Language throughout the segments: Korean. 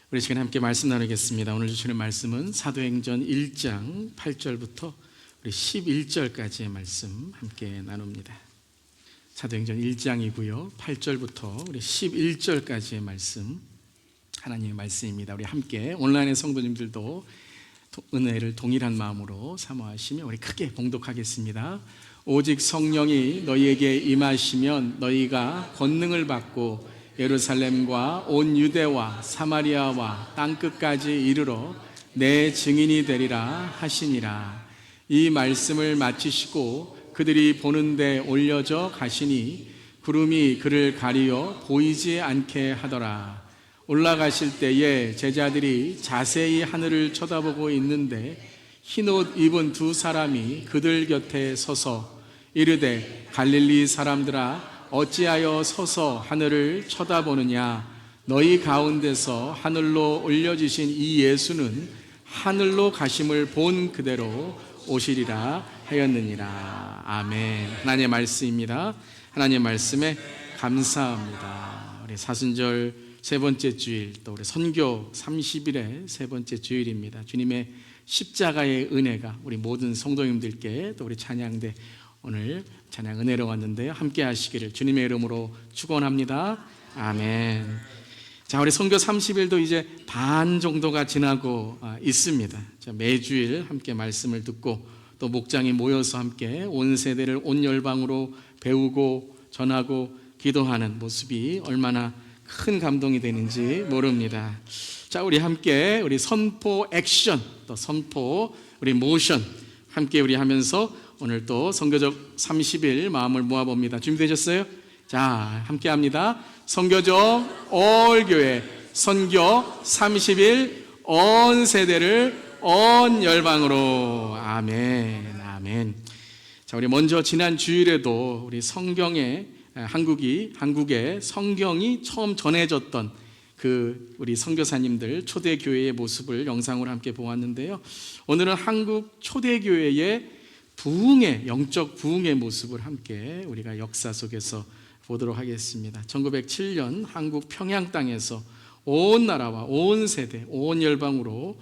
우리 시간 함께 말씀 나누겠습니다. 오늘 주시는 말씀은 사도행전 1장 8절부터 우리 11절까지의 말씀 함께 나눕니다. 사도행전 1장이고요. 8절부터 우리 11절까지의 말씀, 하나님의 말씀입니다. 우리 함께 온라인의 성도님들도 은혜를 동일한 마음으로 사모하시며 우리 크게 봉독하겠습니다. 오직 성령이 너희에게 임하시면 너희가 권능을 받고 예루살렘과 온 유대와 사마리아와 땅끝까지 이르러 내 증인이 되리라 하시니라. 이 말씀을 마치시고 그들이 보는데 올려져 가시니 구름이 그를 가리어 보이지 않게 하더라. 올라가실 때에 제자들이 자세히 하늘을 쳐다보고 있는데 흰옷 입은 두 사람이 그들 곁에 서서 이르되 갈릴리 사람들아 어찌하여 서서 하늘을 쳐다보느냐. 너희 가운데서 하늘로 올려지신 이 예수는 하늘로 가심을 본 그대로 오시리라 하였느니라. 아멘. 하나님의 말씀입니다. 하나님의 말씀에 감사합니다. 우리 사순절 세 번째 주일, 또 우리 선교 30일의 세 번째 주일입니다. 주님의 십자가의 은혜가 우리 모든 성도님들께, 또 우리 찬양대 오늘 찬양 은혜로 왔는데요, 함께 하시기를 주님의 이름으로 축원합니다. 아멘. 자, 우리 선교 30일도 이제 반 정도가 지나고 있습니다. 자, 매주일 함께 말씀을 듣고 또 목장이 모여서 함께 온 세대를 온 열방으로 배우고 전하고 기도하는 모습이 얼마나 큰 감동이 되는지 모릅니다. 자, 우리 함께 우리 선포 액션, 또 선포 우리 모션 함께 우리 하면서 오늘 또 선교적 30일 마음을 모아봅니다. 준비되셨어요? 자, 함께 합니다. 선교적 올 교회 선교 30일 온 세대를 온 열방으로. 아멘. 아멘. 자, 우리 먼저 지난 주일에도 우리 성경에 한국에 성경이 처음 전해졌던 그 우리 선교사님들 초대교회의 모습을 영상으로 함께 보았는데요. 오늘은 한국 초대교회의 부흥의, 영적 부흥의 모습을 함께 우리가 역사 속에서 보도록 하겠습니다. 1907년 한국 평양 땅에서 온 나라와 온 세대, 온 열방으로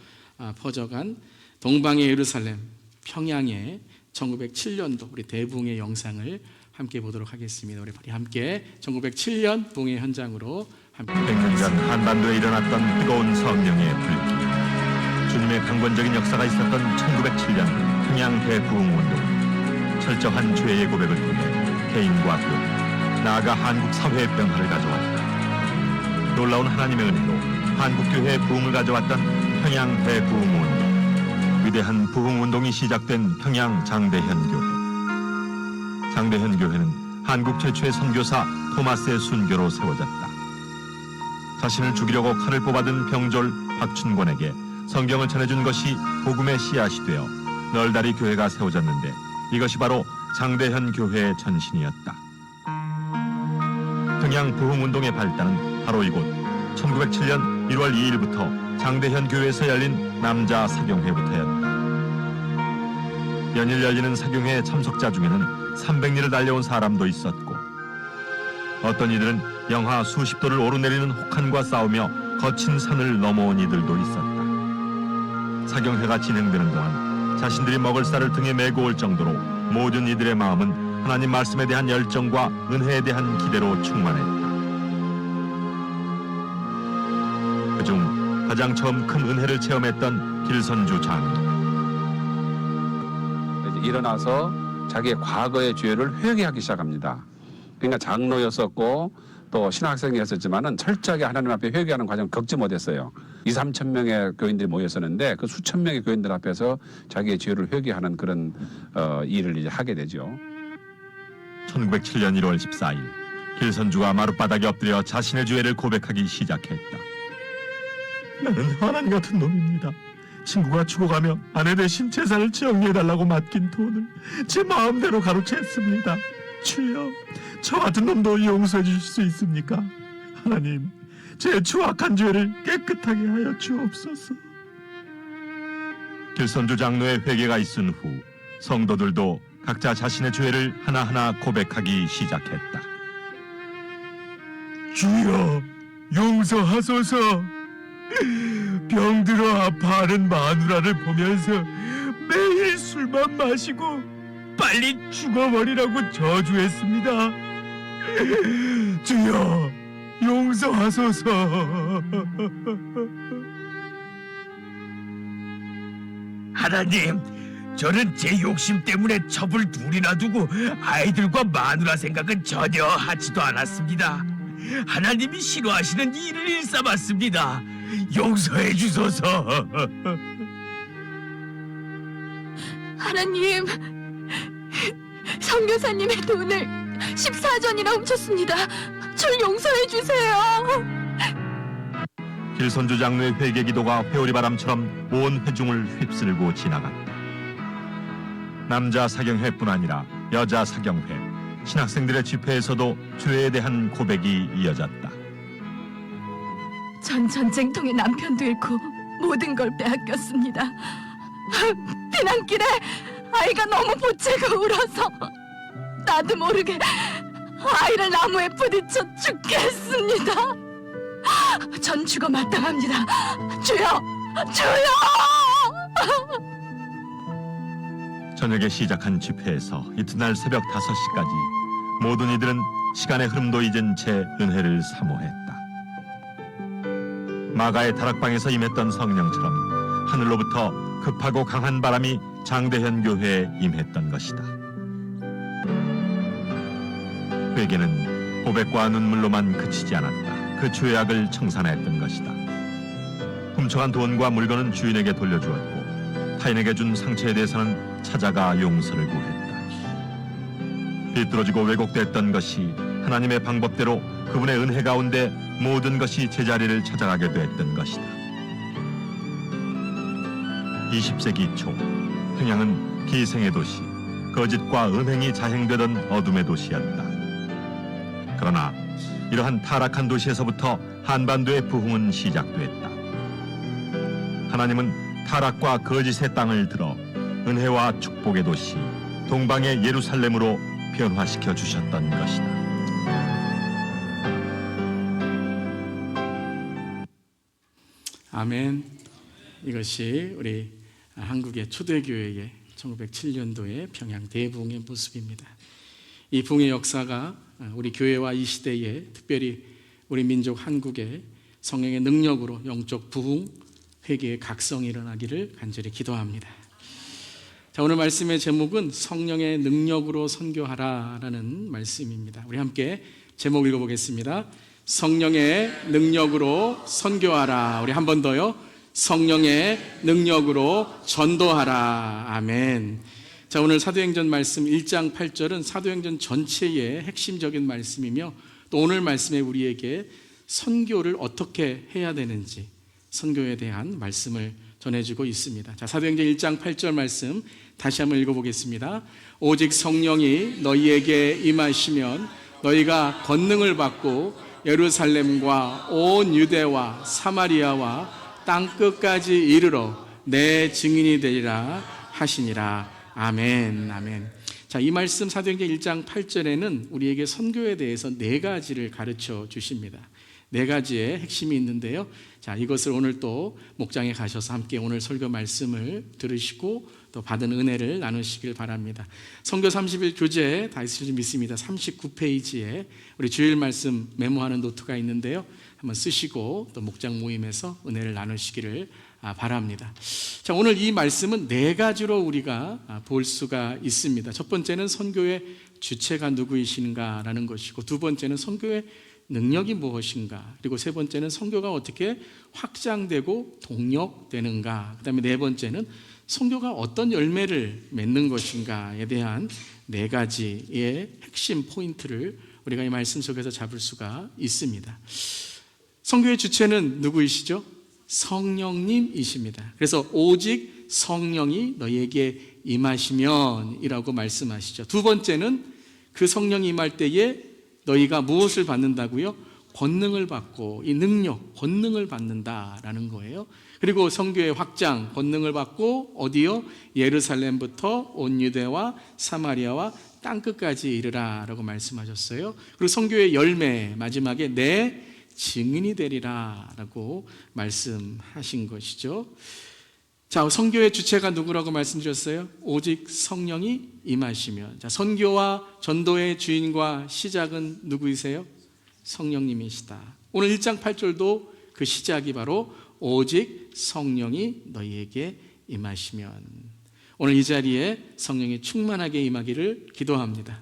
퍼져간 동방의 예루살렘 평양의 1907년도 우리 대부흥의 영상을 함께 보도록 하겠습니다. 우리 함께 1907년 부흥의 현장으로 함께. 100년간 한반도에 일어났던 뜨거운 성령의 불길, 주님의 강권적인 역사가 있었던 1907년 평양 대부흥운동, 철저한 죄의 고백을 통해 개인과 교회, 나아가 한국 사회의 변화를 가져왔다. 놀라운 하나님의 은혜로 한국교회의 부흥을 가져왔던 평양 대부흥운동, 위대한 부흥운동이 시작된 평양 장대현 교회. 장대현 교회는 한국 최초의 선교사 토마스의 순교로 세워졌다. 자신을 죽이려고 칼을 뽑아든 병졸 박춘권에게 성경을 전해준 것이 복음의 씨앗이 되어 널다리 교회가 세워졌는데, 이것이 바로 장대현 교회의 전신이었다. 평양 부흥운동의 발단은 바로 이곳 1907년 1월 2일부터 장대현 교회에서 열린 남자 사경회부터였다. 연일 열리는 사경회 참석자 중에는 300리를 달려온 사람도 있었고, 어떤 이들은 영하 수십 도를 오르내리는 혹한과 싸우며 거친 산을 넘어온 이들도 있었다. 사경회가 진행되는 동안 자신들이 먹을 쌀을 등에 메고 올 정도로 모든 이들의 마음은 하나님 말씀에 대한 열정과 은혜에 대한 기대로 충만했다. 그중 가장 처음 큰 은혜를 체험했던 길선주 장로. 일어나서 자기의 과거의 죄를 회개하기 시작합니다. 그러니까 장로였었고 또 신학생이었었지만은 철저하게 하나님 앞에 회개하는 과정을 겪지 못했어요. 2~3천 명의 교인들이 모였었는데 그 수천 명의 교인들 앞에서 자기의 죄를 회개하는 그런 일을 이제 하게 되죠. 1907년 1월 14일 길선주가 마룻바닥에 엎드려 자신의 죄를 고백하기 시작했다. 나는 하나님 같은 놈입니다. 친구가 죽어가며 아내 대신 재산을 정리해달라고 맡긴 돈을 제 마음대로 가로챘습니다. 주여, 저 같은 놈도 용서해 주실 수 있습니까? 하나님, 제 추악한 죄를 깨끗하게 하여 주옵소서. 길선주 장로의 회개가 있은 후 성도들도 각자 자신의 죄를 하나하나 고백하기 시작했다. 주여, 용서하소서. 병들어 아파하는 마누라를 보면서 매일 술만 마시고 빨리 죽어버리라고 저주했습니다. 주여, 용서하소서. 하나님, 저는 제 욕심 때문에 첩을 둘이나 두고 아이들과 마누라 생각은 전혀 하지도 않았습니다. 하나님이 싫어하시는 일을 일삼았습니다. 용서해 주소서. 하나님, 선교사님의 돈을 14전이나 훔쳤습니다. 절 용서해 주세요. 길선주 장로의 회개 기도가 회오리 바람처럼 온 회중을 휩쓸고 지나갔다. 남자 사경회뿐 아니라 여자 사경회, 신학생들의 집회에서도 죄에 대한 고백이 이어졌다. 전 전쟁통에 남편도 잃고 모든 걸 빼앗겼습니다. 피난길에 아이가 너무 보채고 울어서 나도 모르게 아이를 나무에 부딪혀 죽겠습니다. 전 죽어 마땅합니다. 주여, 주여! 저녁에 시작한 집회에서 이튿날 새벽 5시까지 모든 이들은 시간의 흐름도 잊은 채 은혜를 사모했다. 마가의 다락방에서 임했던 성령처럼 하늘로부터 급하고 강한 바람이 장대현 교회에 임했던 것이다. 회개는 고백과 눈물로만 그치지 않았다. 그 죄악을 청산했던 것이다. 훔쳐간 돈과 물건은 주인에게 돌려주었고 타인에게 준 상처에 대해서는 찾아가 용서를 구했다. 비뚤어지고 왜곡됐던 것이 하나님의 방법대로 그분의 은혜 가운데 모든 것이 제자리를 찾아가게 됐던 것이다. 20세기 초 평양은 기생의 도시, 거짓과 음행이 자행되던 어둠의 도시였다. 그러나 이러한 타락한 도시에서부터 한반도의 부흥은 시작됐다. 하나님은 타락과 거짓의 땅을 들어 은혜와 축복의 도시, 동방의 예루살렘으로 변화시켜 주셨던 것이다. 아멘. 이것이 우리 한국의 초대교회의 1907년도의 평양 대부흥의 모습입니다. 이 부흥의 역사가 우리 교회와 이 시대에 특별히 우리 민족 한국의 성령의 능력으로 영적 부흥, 회개의 각성이 일어나기를 간절히 기도합니다. 자, 오늘 말씀의 제목은 성령의 능력으로 선교하라라는 말씀입니다. 우리 함께 제목 읽어보겠습니다. 성령의 능력으로 선교하라. 우리 한 번 더요. 성령의 능력으로 전도하라. 아멘. 자, 오늘 사도행전 말씀 1장 8절은 사도행전 전체의 핵심적인 말씀이며 또 오늘 말씀에 우리에게 선교를 어떻게 해야 되는지 선교에 대한 말씀을 전해주고 있습니다. 자, 사도행전 1장 8절 말씀 다시 한번 읽어보겠습니다. 오직 성령이 너희에게 임하시면 너희가 권능을 받고 예루살렘과 온 유대와 사마리아와 땅끝까지 이르러 내 증인이 되리라 하시니라. 아멘. 아멘. 자, 이 말씀 사도행전 1장 8절에는 우리에게 선교에 대해서 4가지를 가르쳐 주십니다. 4가지의 핵심이 있는데요. 자, 이것을 오늘 또 목장에 가셔서 함께 오늘 설교 말씀을 들으시고 또 받은 은혜를 나누시길 바랍니다. 선교 30일 교재 다 있으실 줄 믿습니다. 39페이지에 우리 주일 말씀 메모하는 노트가 있는데요. 한번 쓰시고 또 목장 모임에서 은혜를 나누시기를 바랍니다. 자, 오늘 이 말씀은 4가지로 우리가 볼 수가 있습니다. 첫 번째는 선교의 주체가 누구이신가라는 것이고, 두 번째는 선교의 능력이 무엇인가, 그리고 세 번째는 선교가 어떻게 확장되고 동력되는가, 그 다음에 네 번째는 선교가 어떤 열매를 맺는 것인가에 대한 4가지의 핵심 포인트를 우리가 이 말씀 속에서 잡을 수가 있습니다. 선교의 주체는 누구이시죠? 성령님이십니다. 그래서 오직 성령이 너희에게 임하시면 이라고 말씀하시죠. 두 번째는 그 성령이 임할 때에 너희가 무엇을 받는다고요? 권능을 받고, 이 능력, 권능을 받는다라는 거예요. 그리고 선교의 확장, 권능을 받고 어디요? 예루살렘부터 온 유대와 사마리아와 땅끝까지 이르라라고 말씀하셨어요. 그리고 선교의 열매, 마지막에 내 증인이 되리라라고 말씀하신 것이죠. 자, 선교의 주체가 누구라고 말씀드렸어요? 오직 성령이 임하시면. 자, 선교와 전도의 주인과 시작은 누구이세요? 성령님이시다. 오늘 1장 8절도 그 시작이 바로 오직 성령이 너희에게 임하시면. 오늘 이 자리에 성령이 충만하게 임하기를 기도합니다.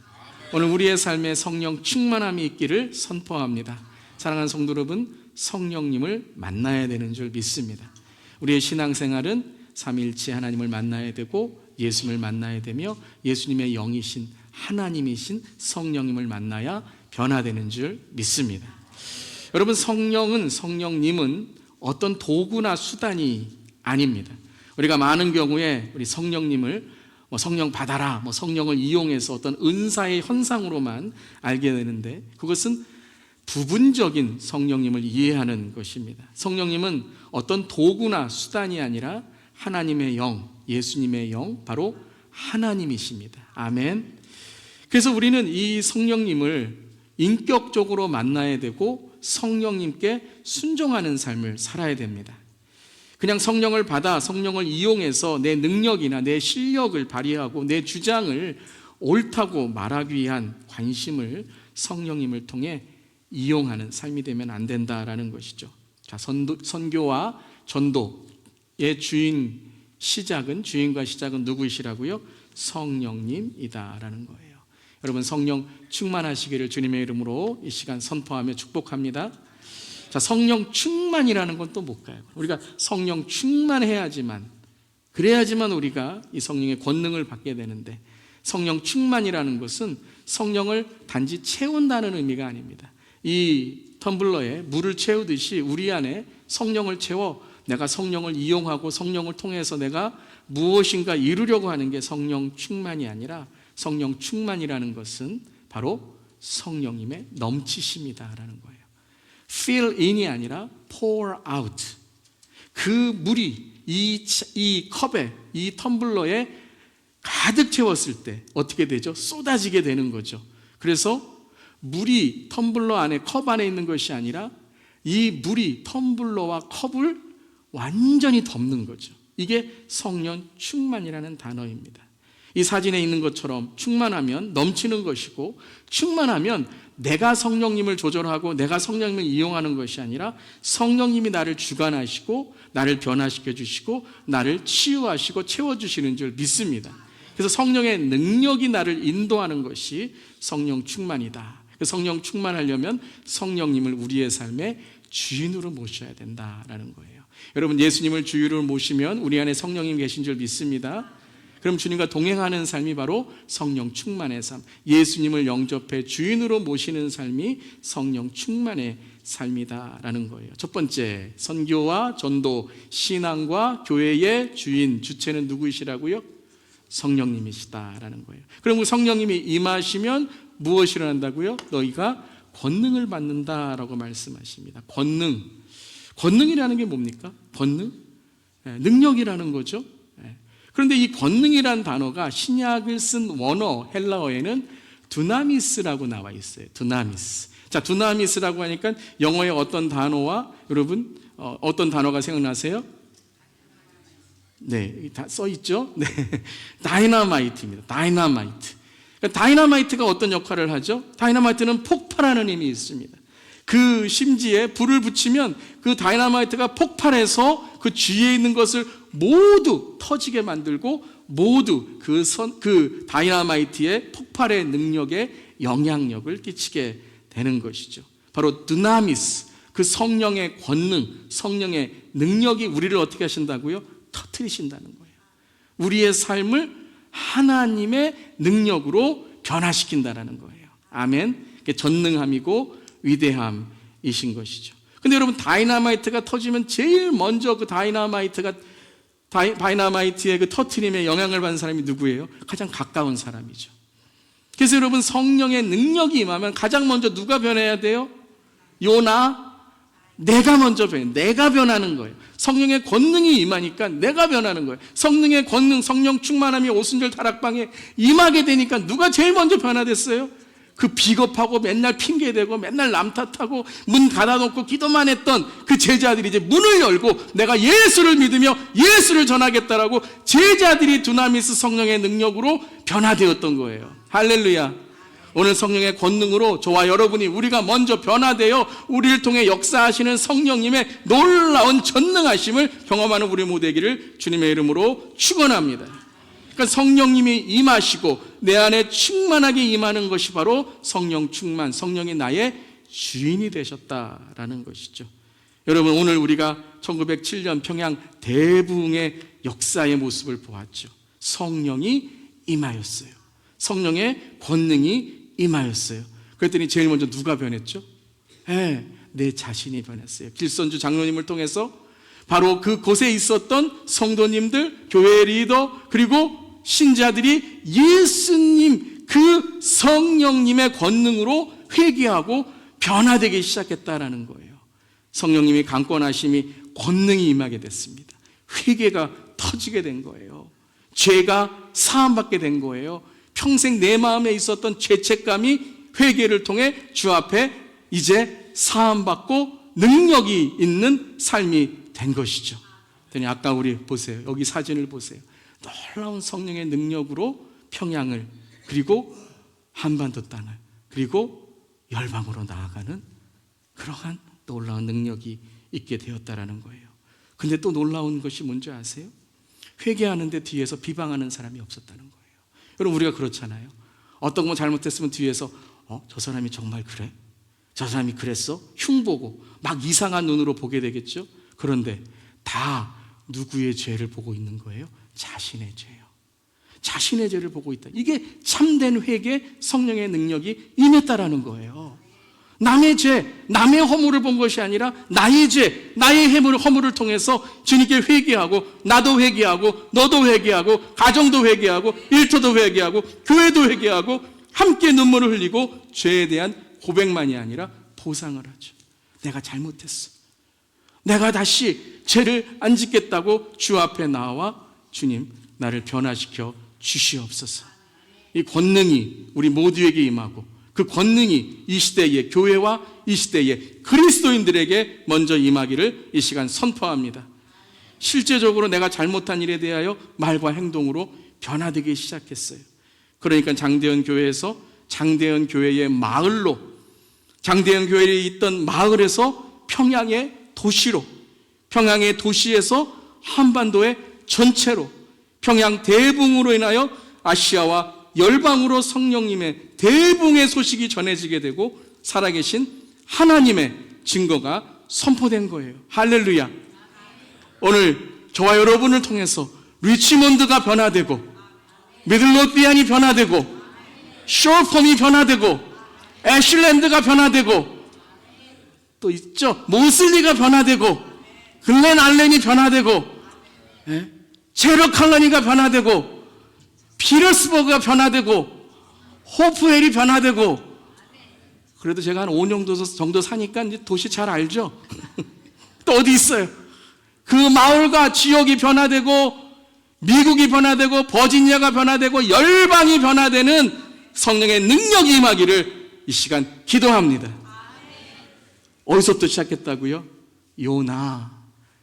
오늘 우리의 삶에 성령 충만함이 있기를 선포합니다. 사랑하는 성도 여러분, 성령님을 만나야 되는 줄 믿습니다. 우리의 신앙생활은 삼위일체 하나님을 만나야 되고 예수님을 만나야 되며 예수님의 영이신 하나님이신 성령님을 만나야 변화되는 줄 믿습니다. 여러분, 성령님은 어떤 도구나 수단이 아닙니다. 우리가 많은 경우에 우리 성령님을 성령 받아라, 성령을 이용해서 어떤 은사의 현상으로만 알게 되는데, 그것은 부분적인 성령님을 이해하는 것입니다. 성령님은 어떤 도구나 수단이 아니라 하나님의 영, 예수님의 영, 바로 하나님이십니다. 아멘. 그래서 우리는 이 성령님을 인격적으로 만나야 되고 성령님께 순종하는 삶을 살아야 됩니다. 그냥 성령을 받아 성령을 이용해서 내 능력이나 내 실력을 발휘하고 내 주장을 옳다고 말하기 위한 관심을 성령님을 통해 이용하는 삶이 되면 안 된다라는 것이죠. 자, 선교와 전도의 주인과 시작은 누구이시라고요? 성령님이다라는 거예요. 여러분, 성령 충만하시기를 주님의 이름으로 이 시간 선포하며 축복합니다. 자, 성령 충만이라는 건 또 뭘까요? 우리가 성령 충만해야지만, 그래야지만 우리가 이 성령의 권능을 받게 되는데, 성령 충만이라는 것은 성령을 단지 채운다는 의미가 아닙니다. 이 텀블러에 물을 채우듯이 우리 안에 성령을 채워 내가 성령을 이용하고 성령을 통해서 내가 무엇인가 이루려고 하는 게 성령 충만이 아니라, 성령 충만이라는 것은 바로 성령님의 넘치심이다라는 거예요. fill in이 아니라 pour out. 그 물이 이 컵에, 이 텀블러에 가득 채웠을 때 어떻게 되죠? 쏟아지게 되는 거죠. 그래서 물이 텀블러 안에, 컵 안에 있는 것이 아니라 이 물이 텀블러와 컵을 완전히 덮는 거죠. 이게 성령 충만이라는 단어입니다. 이 사진에 있는 것처럼 충만하면 넘치는 것이고, 충만하면 내가 성령님을 조절하고 내가 성령님을 이용하는 것이 아니라 성령님이 나를 주관하시고 나를 변화시켜 주시고 나를 치유하시고 채워주시는 줄 믿습니다. 그래서 성령의 능력이 나를 인도하는 것이 성령 충만이다. 성령 충만하려면 성령님을 우리의 삶의 주인으로 모셔야 된다라는 거예요. 여러분, 예수님을 주인으로 모시면 우리 안에 성령님 계신 줄 믿습니다. 그럼 주님과 동행하는 삶이 바로 성령 충만의 삶, 예수님을 영접해 주인으로 모시는 삶이 성령 충만의 삶이다라는 거예요. 첫 번째, 선교와 전도, 신앙과 교회의 주인, 주체는 누구이시라고요? 성령님이시다라는 거예요. 그럼 성령님이 임하시면 무엇이 일어난다고요? 너희가 권능을 받는다라고 말씀하십니다. 권능이라는 게 뭡니까? 권능? 능력이라는 거죠. 그런데 이 권능이란 단어가 신약을 쓴 원어 헬라어에는 두나미스라고 나와 있어요. 두나미스. 자, 두나미스라고 하니까 영어의 어떤 단어와 여러분 어떤 단어가 생각나세요? 네, 다 써 있죠. 네, 다이너마이트입니다. 다이너마이트. 그러니까 다이너마이트가 어떤 역할을 하죠? 다이너마이트는 폭발하는 힘이 있습니다. 그 심지에 불을 붙이면 그 다이너마이트가 폭발해서 그 주위에 있는 것을 모두 터지게 만들고 모두 그 다이너마이트의 폭발의 능력에 영향력을 끼치게 되는 것이죠. 바로 드나미스, 그 성령의 권능, 성령의 능력이 우리를 어떻게 하신다고요? 터뜨리신다는 거예요. 우리의 삶을 하나님의 능력으로 변화시킨다는 거예요. 아멘. 그게 전능함이고 위대함이신 것이죠. 근데 여러분, 다이너마이트가 터지면 제일 먼저 그 다이너마이트의 그 터트림에 영향을 받는 사람이 누구예요? 가장 가까운 사람이죠. 그래서 여러분, 성령의 능력이 임하면 가장 먼저 누가 변해야 돼요? 내가 먼저 내가 변하는 거예요. 성령의 권능이 임하니까 내가 변하는 거예요. 성령의 권능, 성령 충만함이 오순절 다락방에 임하게 되니까 누가 제일 먼저 변화됐어요? 그 비겁하고 맨날 핑계대고 맨날 남 탓하고 문 닫아놓고 기도만 했던 그 제자들이 이제 문을 열고 내가 예수를 믿으며 예수를 전하겠다라고 제자들이 두나미스 성령의 능력으로 변화되었던 거예요. 할렐루야. 오늘 성령의 권능으로 저와 여러분이 우리가 먼저 변화되어 우리를 통해 역사하시는 성령님의 놀라운 전능하심을 경험하는 우리 모두 되기를 주님의 이름으로 축원합니다. 그러니까 성령님이 임하시고 내 안에 충만하게 임하는 것이 바로 성령 충만, 성령이 나의 주인이 되셨다라는 것이죠. 여러분, 오늘 우리가 1907년 평양 대부흥의 역사의 모습을 보았죠. 성령이 임하였어요. 성령의 권능이 임하였어요. 그랬더니 제일 먼저 누가 변했죠? 내 자신이 변했어요. 길선주 장로님을 통해서 바로 그곳에 있었던 성도님들, 교회 리더, 그리고 신자들이 예수님 그 성령님의 권능으로 회개하고 변화되기 시작했다라는 거예요. 성령님이 강권하심이 권능이 임하게 됐습니다. 회개가 터지게 된 거예요. 죄가 사함받게 된 거예요. 평생 내 마음에 있었던 죄책감이 회개를 통해 주 앞에 이제 사함받고 능력이 있는 삶이 된 것이죠. 그러니 아까 우리 보세요. 여기 사진을 보세요. 놀라운 성령의 능력으로 평양을, 그리고 한반도 땅을, 그리고 열방으로 나아가는 그러한 놀라운 능력이 있게 되었다라는 거예요. 근데 또 놀라운 것이 뭔지 아세요? 회개하는데 뒤에서 비방하는 사람이 없었다는 거예요. 여러분, 우리가 그렇잖아요. 어떤 거 잘못했으면 뒤에서 저 사람이 정말 그래? 저 사람이 그랬어? 흉보고 막 이상한 눈으로 보게 되겠죠. 그런데 다 누구의 죄를 보고 있는 거예요? 자신의 죄요. 자신의 죄를 보고 있다. 이게 참된 회개, 성령의 능력이 임했다라는 거예요. 남의 죄, 남의 허물을 본 것이 아니라 나의 죄, 나의 허물을 통해서 주님께 회개하고, 나도 회개하고, 너도 회개하고, 가정도 회개하고, 일터도 회개하고, 교회도 회개하고, 함께 눈물을 흘리고 죄에 대한 고백만이 아니라 보상을 하죠. 내가 잘못했어. 내가 다시 죄를 안 짓겠다고 주 앞에 나와 주님, 나를 변화시켜 주시옵소서. 이 권능이 우리 모두에게 임하고 그 권능이 이 시대의 교회와 이 시대의 그리스도인들에게 먼저 임하기를 이 시간 선포합니다. 실제적으로 내가 잘못한 일에 대하여 말과 행동으로 변화되기 시작했어요. 그러니까 장대현 교회에서 장대현 교회의 마을로, 장대현 교회에 있던 마을에서 평양의 도시로, 평양의 도시에서 한반도의 전체로, 평양 대붕으로 인하여 아시아와 열방으로 성령님의 대붕의 소식이 전해지게 되고 살아계신 하나님의 증거가 선포된 거예요. 할렐루야. 오늘 저와 여러분을 통해서 리치몬드가 변화되고, 미들로비안이 변화되고, 쇼폼이 변화되고, 애슐랜드가 변화되고, 또 있죠, 모슬리가 변화되고, 글렌 알렌이 변화되고, 제로 칼러니가 변화되고, 피터스버그가 변화되고, 호프웰이 변화되고. 그래도 제가 한 5년 정도 사니까 이제 도시 잘 알죠. 또 어디 있어요? 그 마을과 지역이 변화되고, 미국이 변화되고, 버지니아가 변화되고, 열방이 변화되는 성령의 능력이 임하기를 이 시간 기도합니다. 어디서부터 시작했다고요?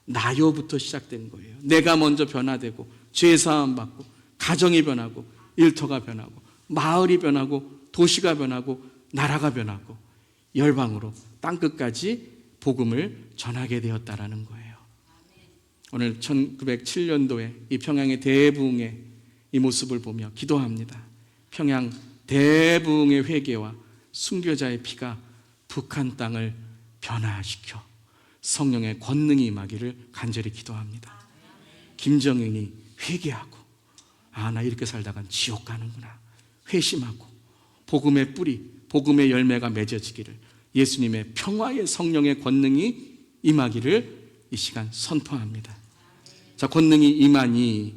나요부터 시작된 거예요. 내가 먼저 변화되고, 죄사함 받고, 가정이 변하고, 일터가 변하고, 마을이 변하고, 도시가 변하고, 나라가 변하고, 열방으로 땅끝까지 복음을 전하게 되었다라는 거예요. 오늘 1907년도에 이 평양의 대부흥의 이 모습을 보며 기도합니다. 평양 대부흥의 회개와 순교자의 피가 북한 땅을 변화시켜 성령의 권능이 임하기를 간절히 기도합니다. 김정은이 회개하고, 나 이렇게 살다간 지옥 가는구나, 회심하고 복음의 뿌리, 복음의 열매가 맺어지기를, 예수님의 평화의 성령의 권능이 임하기를 이 시간 선포합니다. 자, 권능이 임하니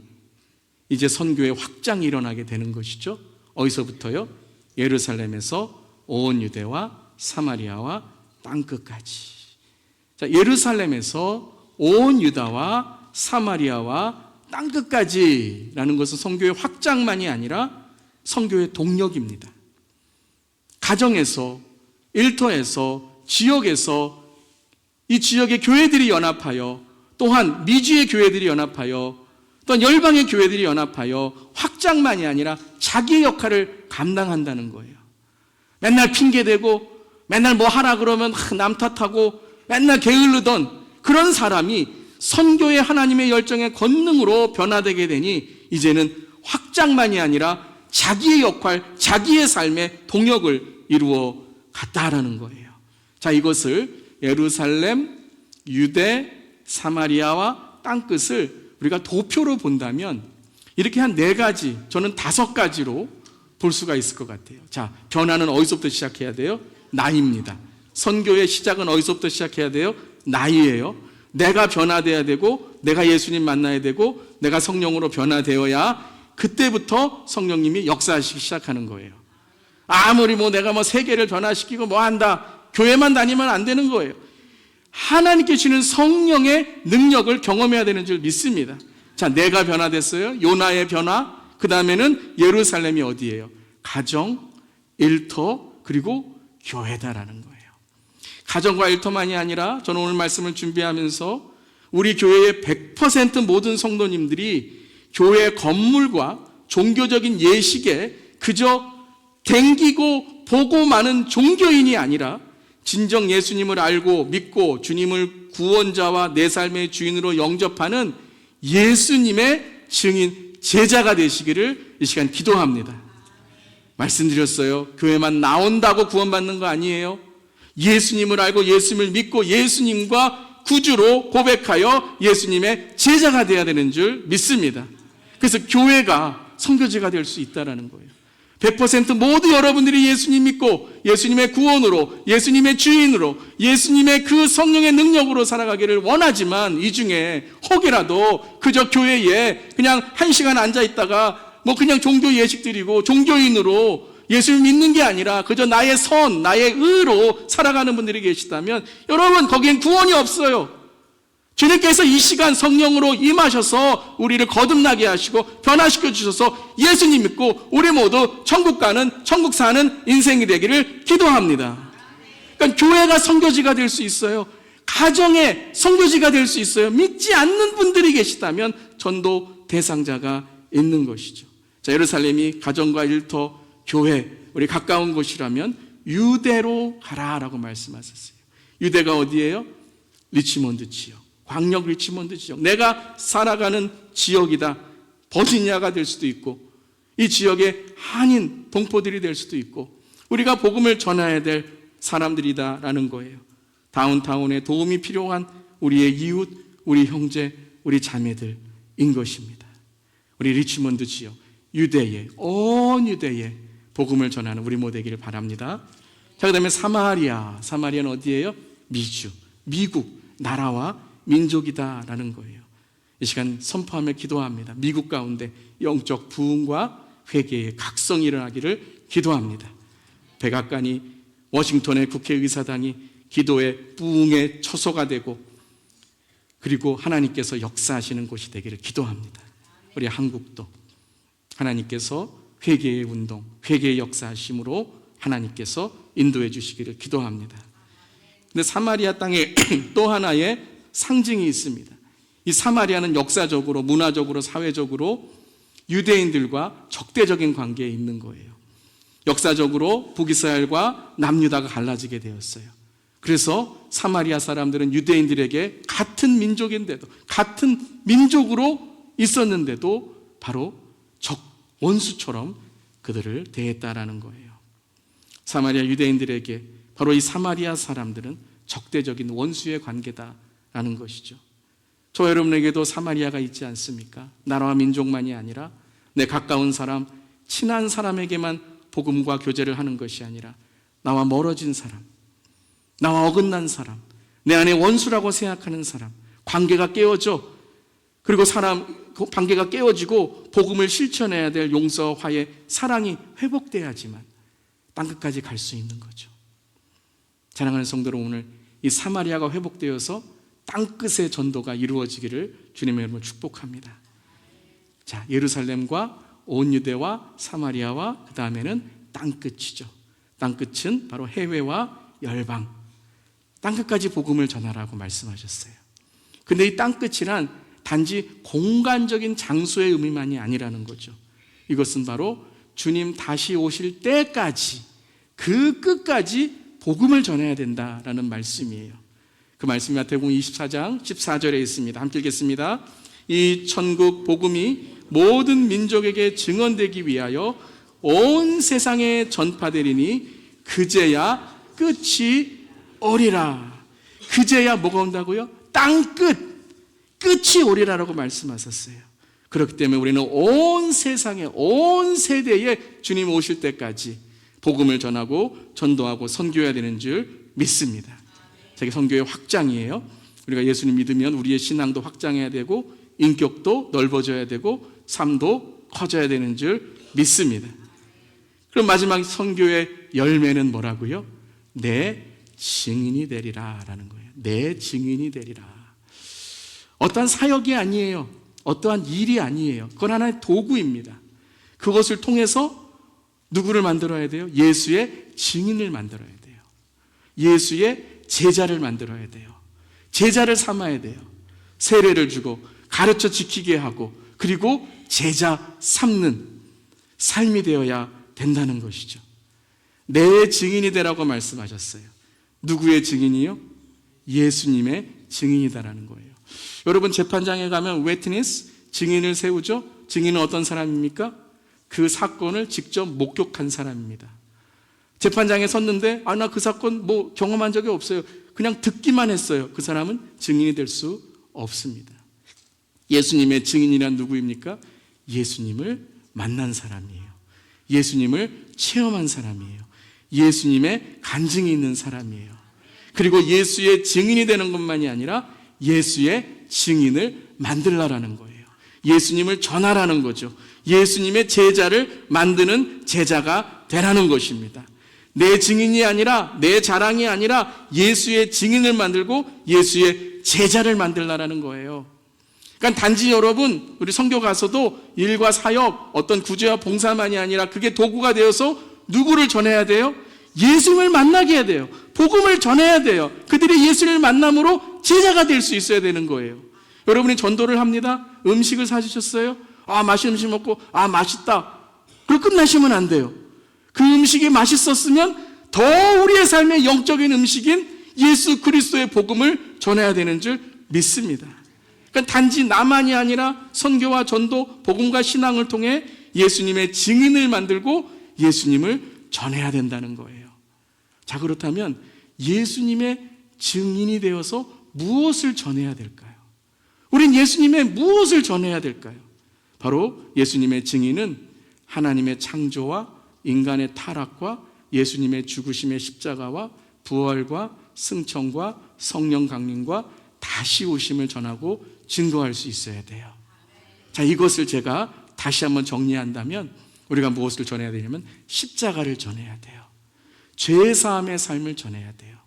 이제 선교의 확장이 일어나게 되는 것이죠. 어디서부터요? 예루살렘에서 온 유대와 사마리아와 땅끝까지. 자, 예루살렘에서 온 유다와 사마리아와 땅끝까지라는 것은 선교의 확장만이 아니라 선교의 동력입니다. 가정에서, 일터에서, 지역에서 이 지역의 교회들이 연합하여, 또한 미주의 교회들이 연합하여, 또한 열방의 교회들이 연합하여 확장만이 아니라 자기의 역할을 감당한다는 거예요. 맨날 핑계대고 맨날 뭐 하라 그러면 남 탓하고 맨날 게을르던 그런 사람이 선교의 하나님의 열정의 권능으로 변화되게 되니 이제는 확장만이 아니라 자기의 역할, 자기의 삶의 동역을 이루어 갔다라는 거예요. 자, 이것을 예루살렘, 유대, 사마리아와 땅끝을 우리가 도표로 본다면 이렇게 한 4가지, 저는 5가지로 볼 수가 있을 것 같아요. 자, 변화는 어디서부터 시작해야 돼요? 나이입니다. 선교의 시작은 어디서부터 시작해야 돼요? 나이예요. 내가 변화돼야 되고, 내가 예수님 만나야 되고, 내가 성령으로 변화되어야 그때부터 성령님이 역사하시기 시작하는 거예요. 아무리 내가 세계를 변화시키고 한다, 교회만 다니면 안 되는 거예요. 하나님께 주시는 성령의 능력을 경험해야 되는 줄 믿습니다. 자, 내가 변화됐어요. 요나의 변화. 그 다음에는 예루살렘이 어디예요? 가정, 일터, 그리고 교회다라는 거예요. 가정과 일터만이 아니라 저는 오늘 말씀을 준비하면서 우리 교회의 100% 모든 성도님들이 교회 건물과 종교적인 예식에 그저 댕기고 보고 마는 종교인이 아니라 진정 예수님을 알고 믿고 주님을 구원자와 내 삶의 주인으로 영접하는 예수님의 증인, 제자가 되시기를 이 시간 기도합니다. 말씀드렸어요. 교회만 나온다고 구원받는 거 아니에요. 예수님을 알고 예수님을 믿고 예수님과 구주로 고백하여 예수님의 제자가 되어야 되는 줄 믿습니다. 그래서 교회가 선교지가 될 수 있다는 거예요. 100% 모두 여러분들이 예수님 믿고 예수님의 구원으로, 예수님의 주인으로, 예수님의 그 성령의 능력으로 살아가기를 원하지만 이 중에 혹이라도 그저 교회에 그냥 1시간 앉아있다가 그냥 종교 예식 드리고 종교인으로 예수를 믿는 게 아니라 그저 나의 선, 나의 의로 살아가는 분들이 계시다면 여러분, 거기엔 구원이 없어요. 주님께서 이 시간 성령으로 임하셔서 우리를 거듭나게 하시고 변화시켜 주셔서 예수님 믿고 우리 모두 천국 사는 인생이 되기를 기도합니다. 그러니까 교회가 선교지가 될 수 있어요. 가정의 선교지가 될 수 있어요. 믿지 않는 분들이 계시다면 전도 대상자가 있는 것이죠. 자, 예루살렘이 가정과 일터, 교회, 우리 가까운 곳이라면 유대로 가라라고 말씀하셨어요. 유대가 어디예요? 리치몬드 지역, 광역 리치몬드 지역. 내가 살아가는 지역이다. 버지니아가 될 수도 있고 이 지역의 한인 동포들이 될 수도 있고 우리가 복음을 전해야 될 사람들이다라는 거예요. 다운타운에 도움이 필요한 우리의 이웃, 우리 형제, 우리 자매들인 것입니다. 우리 리치몬드 지역, 유대에, 온 유대에 복음을 전하는 우리 모두 되기를 바랍니다. 자, 그 다음에 사마리아는 어디예요? 미주, 미국, 나라와 민족이다라는 거예요. 이 시간 선포하며 기도합니다. 미국 가운데 영적 부흥과 회개의 각성이 일어나기를 기도합니다. 백악관이, 워싱턴의 국회의사당이 기도의 부흥의 처소가 되고 그리고 하나님께서 역사하시는 곳이 되기를 기도합니다. 우리 한국도 하나님께서 회개의 운동, 회개의 역사하심으로 하나님께서 인도해 주시기를 기도합니다. 근데 사마리아 땅에 또 하나의 상징이 있습니다. 이 사마리아는 역사적으로, 문화적으로, 사회적으로 유대인들과 적대적인 관계에 있는 거예요. 역사적으로 북이스라엘과 남유다가 갈라지게 되었어요. 그래서 사마리아 사람들은 유대인들에게 같은 민족인데도, 같은 민족으로 있었는데도 바로 원수처럼 그들을 대했다라는 거예요. 사마리아 유대인들에게 바로 이 사마리아 사람들은 적대적인 원수의 관계다라는 것이죠. 저 여러분에게도 사마리아가 있지 않습니까? 나라와 민족만이 아니라 내 가까운 사람, 친한 사람에게만 복음과 교제를 하는 것이 아니라 나와 멀어진 사람, 나와 어긋난 사람, 내 안에 원수라고 생각하는 사람, 관계가 깨어져. 그리고 관계가 깨어지고 복음을 실천해야 될 용서, 화해, 사랑이 회복돼야지만 땅끝까지 갈 수 있는 거죠. 사랑하는 성도들, 오늘 이 사마리아가 회복되어서 땅끝의 전도가 이루어지기를 주님의 이름으로 축복합니다. 자, 예루살렘과 온 유대와 사마리아와 그 다음에는 땅끝이죠. 땅끝은 바로 해외와 열방, 땅끝까지 복음을 전하라고 말씀하셨어요. 근데 이 땅끝이란 단지 공간적인 장소의 의미만이 아니라는 거죠. 이것은 바로 주님 다시 오실 때까지, 그 끝까지 복음을 전해야 된다라는 말씀이에요. 그 말씀이 마태복음 24장 14절에 있습니다. 함께 읽겠습니다. 이 천국 복음이 모든 민족에게 증언되기 위하여 온 세상에 전파되리니 그제야 끝이 오리라. 그제야 뭐가 온다고요? 끝이 오리라라고 말씀하셨어요. 그렇기 때문에 우리는 온 세상에, 온 세대에 주님 오실 때까지 복음을 전하고 전도하고 선교해야 되는 줄 믿습니다. 저게 선교의 확장이에요. 우리가 예수님 믿으면 우리의 신앙도 확장해야 되고 인격도 넓어져야 되고 삶도 커져야 되는 줄 믿습니다. 그럼 마지막 선교의 열매는 뭐라고요? 내 증인이 되리라 라는 거예요. 내 증인이 되리라. 어떠한 사역이 아니에요. 어떠한 일이 아니에요. 그건 하나의 도구입니다. 그것을 통해서 누구를 만들어야 돼요? 예수의 증인을 만들어야 돼요. 예수의 제자를 만들어야 돼요. 제자를 삼아야 돼요. 세례를 주고 가르쳐 지키게 하고 그리고 제자 삼는 삶이 되어야 된다는 것이죠. 내 증인이 되라고 말씀하셨어요. 누구의 증인이요? 예수님의 증인이다라는 거예요. 여러분 재판장에 가면 웨트니스, 증인을 세우죠. 증인은 어떤 사람입니까? 그 사건을 직접 목격한 사람입니다. 재판장에 섰는데 나 그 사건 경험한 적이 없어요. 그냥 듣기만 했어요. 그 사람은 증인이 될 수 없습니다. 예수님의 증인이란 누구입니까? 예수님을 만난 사람이에요. 예수님을 체험한 사람이에요. 예수님의 간증이 있는 사람이에요. 그리고 예수의 증인이 되는 것만이 아니라 예수의 증인을 만들라라는 거예요. 예수님을 전하라는 거죠. 예수님의 제자를 만드는 제자가 되라는 것입니다. 내 증인이 아니라 내 자랑이 아니라 예수의 증인을 만들고 예수의 제자를 만들라라는 거예요. 그러니까 단지 여러분 우리 선교 가서도 일과 사역 어떤 구제와 봉사만이 아니라 그게 도구가 되어서 누구를 전해야 돼요? 예수님을 만나게 해야 돼요. 복음을 전해야 돼요. 그들이 예수를 만남으로 제자가 될 수 있어야 되는 거예요. 여러분이 전도를 합니다. 음식을 사주셨어요. 맛있는 음식 먹고 맛있다. 그리고 끝나시면 안 돼요. 그 음식이 맛있었으면 더 우리의 삶의 영적인 음식인 예수 그리스도의 복음을 전해야 되는 줄 믿습니다. 그러니까 단지 나만이 아니라 선교와 전도, 복음과 신앙을 통해 예수님의 증인을 만들고 예수님을 전해야 된다는 거예요. 자, 그렇다면 예수님의 증인이 되어서 무엇을 전해야 될까요? 우린 예수님의 무엇을 전해야 될까요? 바로 예수님의 증인은 하나님의 창조와 인간의 타락과 예수님의 죽으심의 십자가와 부활과 승천과 성령 강림과 다시 오심을 전하고 증거할 수 있어야 돼요. 자, 이것을 제가 다시 한번 정리한다면 우리가 무엇을 전해야 되냐면 십자가를 전해야 돼요. 죄사함의 삶을 전해야 돼요.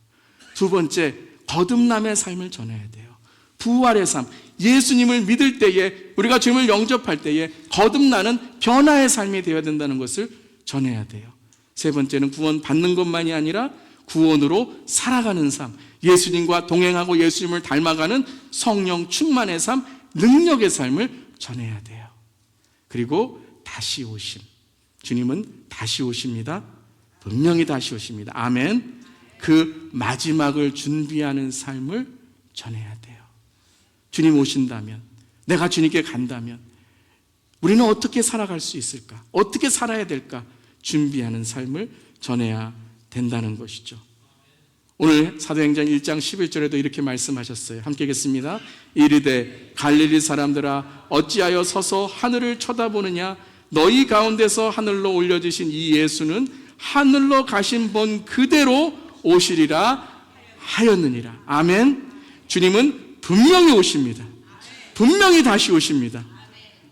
두 번째, 거듭남의 삶을 전해야 돼요. 부활의 삶, 예수님을 믿을 때에 우리가 주님을 영접할 때에 거듭나는 변화의 삶이 되어야 된다는 것을 전해야 돼요. 세 번째는 구원 받는 것만이 아니라 구원으로 살아가는 삶, 예수님과 동행하고 예수님을 닮아가는 성령 충만의 삶, 능력의 삶을 전해야 돼요. 그리고 다시 오심, 주님은 다시 오십니다. 분명히 다시 오십니다. 아멘. 그 마지막을 준비하는 삶을 전해야 돼요. 주님 오신다면, 내가 주님께 간다면 우리는 어떻게 살아갈 수 있을까? 어떻게 살아야 될까? 준비하는 삶을 전해야 된다는 것이죠. 오늘 사도행전 1장 11절에도 이렇게 말씀하셨어요. 함께 읽겠습니다. 이르되 갈릴리 사람들아 어찌하여 서서 하늘을 쳐다보느냐? 너희 가운데서 하늘로 올려지신 이 예수는 하늘로 가신 분 그대로 오시리라 하였느니라. 아멘. 주님은 분명히 오십니다. 분명히 다시 오십니다.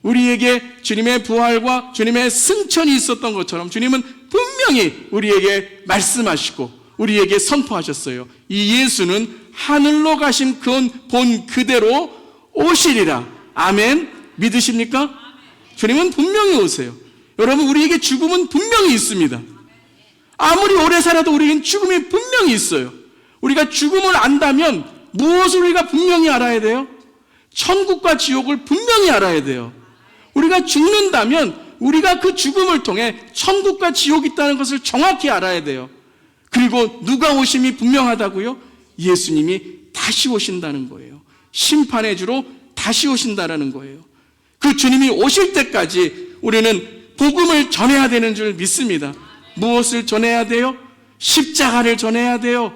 우리에게 주님의 부활과 주님의 승천이 있었던 것처럼 주님은 분명히 우리에게 말씀하시고 우리에게 선포하셨어요. 이 예수는 하늘로 가신 본 그대로 오시리라. 아멘. 믿으십니까? 주님은 분명히 오세요. 여러분, 우리에게 죽음은 분명히 있습니다. 아무리 오래 살아도 우리에겐 죽음이 분명히 있어요. 우리가 죽음을 안다면 무엇을 우리가 분명히 알아야 돼요? 천국과 지옥을 분명히 알아야 돼요. 우리가 죽는다면 우리가 그 죽음을 통해 천국과 지옥이 있다는 것을 정확히 알아야 돼요. 그리고 누가 오심이 분명하다고요? 예수님이 다시 오신다는 거예요. 심판의 주로 다시 오신다는 거예요. 그 주님이 오실 때까지 우리는 복음을 전해야 되는 줄 믿습니다. 무엇을 전해야 돼요? 십자가를 전해야 돼요.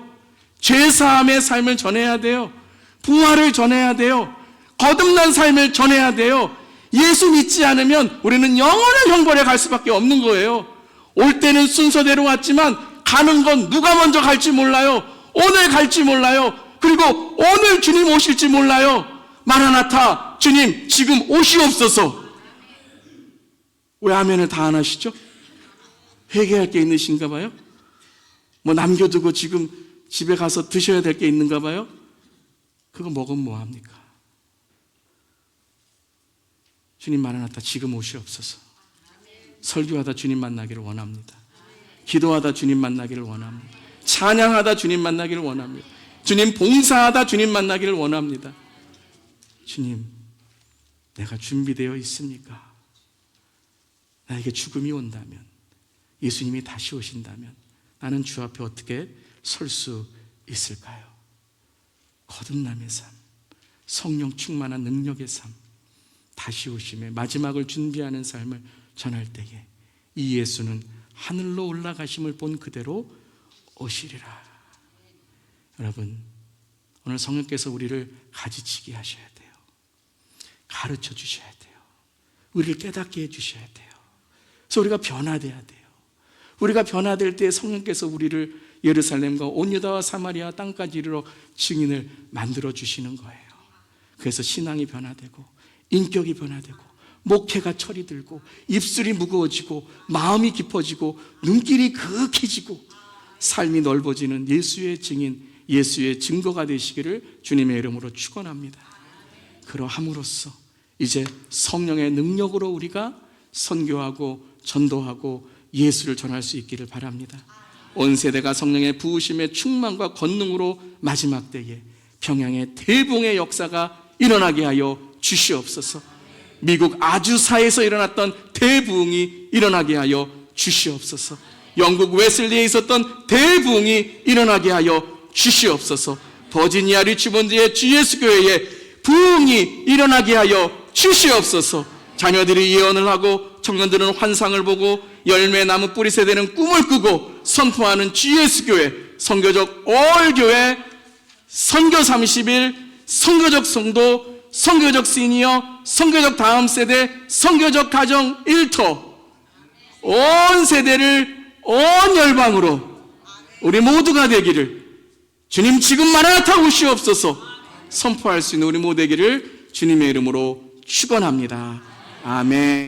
죄사함의 삶을 전해야 돼요. 부활을 전해야 돼요. 거듭난 삶을 전해야 돼요. 예수 믿지 않으면 우리는 영원한 형벌에 갈 수밖에 없는 거예요. 올 때는 순서대로 왔지만 가는 건 누가 먼저 갈지 몰라요. 오늘 갈지 몰라요. 그리고 오늘 주님 오실지 몰라요. 마라나타, 주님 지금 오시옵소서. 왜 아멘을 다 안 하시죠? 회개할 게 있으신가 봐요? 뭐 남겨두고 지금 집에 가서 드셔야 될 게 있는가 봐요? 그거 먹으면 뭐합니까? 주님 마라나타 지금 오시옵소서. 설교하다 주님 만나기를 원합니다. 기도하다 주님 만나기를 원합니다. 찬양하다 주님 만나기를 원합니다. 주님 봉사하다 주님 만나기를 원합니다. 주님, 내가 준비되어 있습니까? 나에게 죽음이 온다면, 예수님이 다시 오신다면 나는 주 앞에 어떻게 설 수 있을까요? 거듭남의 삶, 성령 충만한 능력의 삶, 다시 오심에 마지막을 준비하는 삶을 전할 때에 이 예수는 하늘로 올라가심을 본 그대로 오시리라. 여러분, 오늘 성령께서 우리를 가지치게 하셔야 돼요. 가르쳐 주셔야 돼요. 우리를 깨닫게 해주셔야 돼요. 그래서 우리가 변화돼야 돼요. 우리가 변화될 때 성령께서 우리를 예루살렘과 온 유다와 사마리아 땅까지 이르러 증인을 만들어 주시는 거예요. 그래서 신앙이 변화되고 인격이 변화되고 목회가 철이 들고 입술이 무거워지고 마음이 깊어지고 눈길이 그윽해지고 삶이 넓어지는 예수의 증인, 예수의 증거가 되시기를 주님의 이름으로 축원합니다. 그러함으로써 이제 성령의 능력으로 우리가 선교하고 전도하고 예수를 전할 수 있기를 바랍니다. 온 세대가 성령의 부으심의 충만과 권능으로 마지막 때에 평양의 대붕의 역사가 일어나게 하여 주시옵소서. 미국 아주사에서 일어났던 대부흥이 일어나게 하여 주시옵소서. 영국 웨슬리에 있었던 대부흥이 일어나게 하여 주시옵소서. 버지니아 리치몬드의 주 예수 교회에 부흥이 일어나게 하여 주시옵소서. 자녀들이 예언을 하고 청년들은 환상을 보고 열매 나무 뿌리 세대는 꿈을 꾸고 선포하는 주 예수 교회, 선교적 올교회, 선교 30일, 선교적 성도, 선교적 시니어, 선교적 다음 세대, 선교적 가정 1터, 온 세대를 온 열방으로 우리 모두가 되기를, 주님 지금 마라나타 오시옵소서 선포할 수 있는 우리 모두 되기를 주님의 이름으로 축원합니다. 아멘.